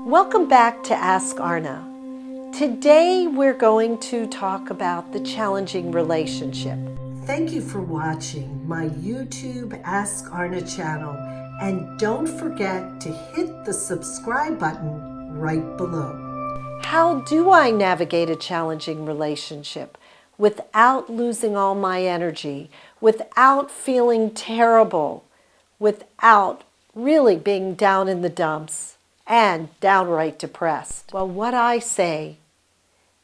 Welcome back to Ask Arna. Today we're going to talk about the challenging relationship. Thank you for watching my YouTube Ask Arna channel, and don't forget to hit the subscribe button right below. How do I navigate a challenging relationship without losing all my energy, without feeling terrible, without really being down in the dumps and downright depressed? Well, what I say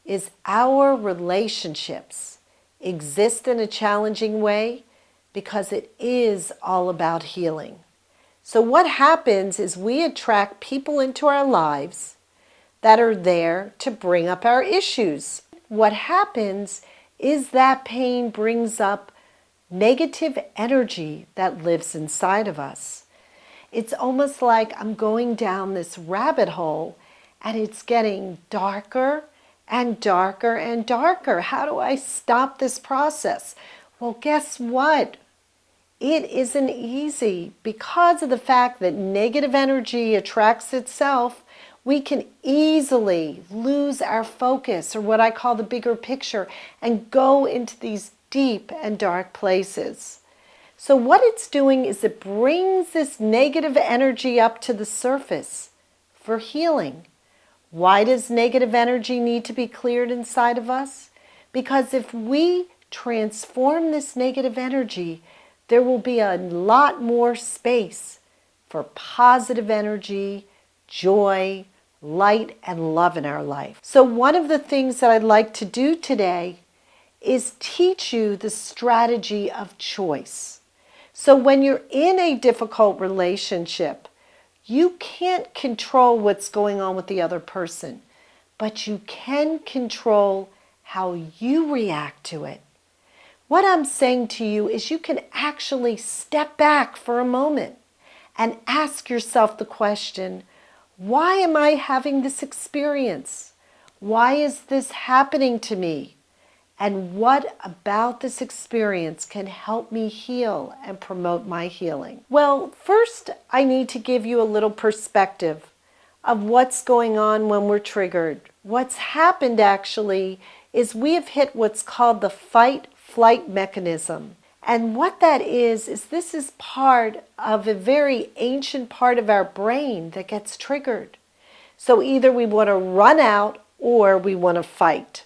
is our relationships exist in a challenging way because it is all about healing. So what happens is we attract people into our lives that are there to bring up our issues. What happens is that pain brings up negative energy that lives inside of us. It's almost like I'm going down this rabbit hole and it's getting darker and darker and darker. How do I stop this process? Well, guess what? It isn't easy. Because of the fact that negative energy attracts itself, we can easily lose our focus, or what I call the bigger picture, and go into these deep and dark places. So what it's doing is it brings this negative energy up to the surface for healing. Why does negative energy need to be cleared inside of us? Because if we transform this negative energy, there will be a lot more space for positive energy, joy, light, and love in our life. So one of the things that I'd like to do today is teach you the strategy of choice. So when you're in a difficult relationship, you can't control what's going on with the other person, but you can control how you react to it. What I'm saying to you is you can actually step back for a moment and ask yourself the question, why am I having this experience? Why is this happening to me? And what about this experience can help me heal and promote my healing? Well, first I need to give you a little perspective of what's going on when we're triggered. What's happened actually is we have hit what's called the fight-flight mechanism. And what that is this is part of a very ancient part of our brain that gets triggered. So either we want to run out or we want to fight.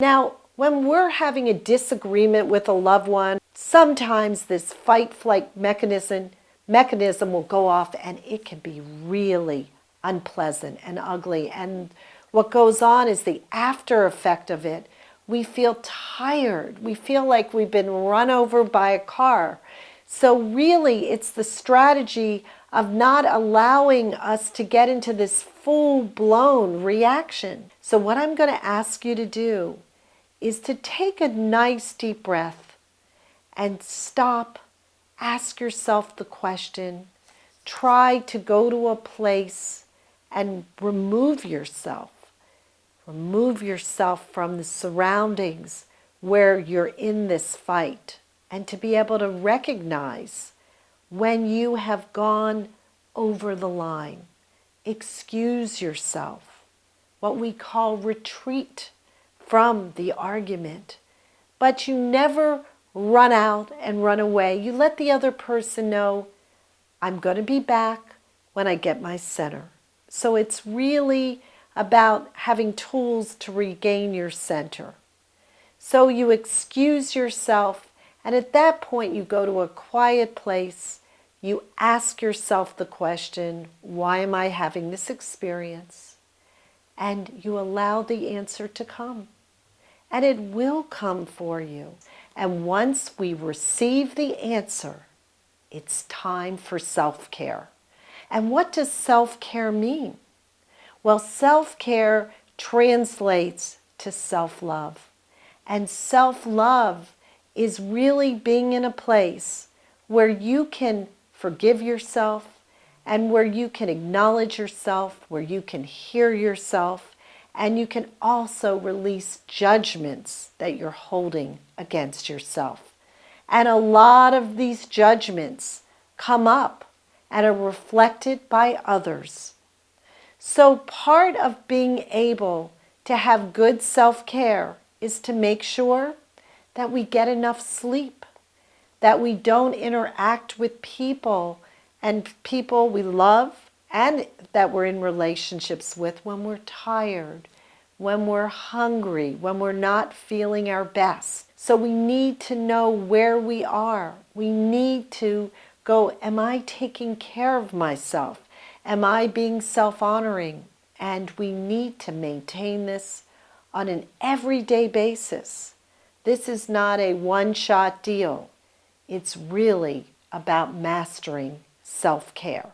Now, when we're having a disagreement with a loved one, sometimes this fight-flight mechanism will go off, and it can be really unpleasant and ugly. And what goes on is the after effect of it. We feel tired. We feel like we've been run over by a car. So really, it's the strategy of not allowing us to get into this full-blown reaction. So what I'm going to ask you to do is to take a nice deep breath and stop, ask yourself the question, try to go to a place and remove yourself from the surroundings where you're in this fight, and to be able to recognize when you have gone over the line. Excuse yourself, what we call retreat from the argument. But you never run out and run away. You let the other person know, I'm going to be back when I get my center. So it's really about having tools to regain your center. So you excuse yourself, and at that point you go to a quiet place. You ask yourself the question, why am I having this experience? And you allow the answer to come. And it will come for you. And once we receive the answer, it's time for self-care. And what does self-care mean? Well, self-care translates to self-love. And self-love is really being in a place where you can forgive yourself, and where you can acknowledge yourself, where you can hear yourself, and you can also release judgments that you're holding against yourself. And a lot of these judgments come up and are reflected by others. So part of being able to have good self-care is to make sure that we get enough sleep, that we don't interact with people and people we love and that we're in relationships with when we're tired, when we're hungry, when we're not feeling our best. So we need to know where we are. We need to go, am I taking care of myself? Am I being self-honoring? And we need to maintain this on an everyday basis. This is not a one-shot deal. It's really about mastering self-care.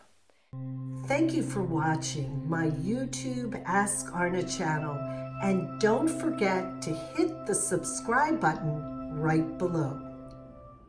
Thank you for watching my YouTube Ask Arna channel, and don't forget to hit the subscribe button right below.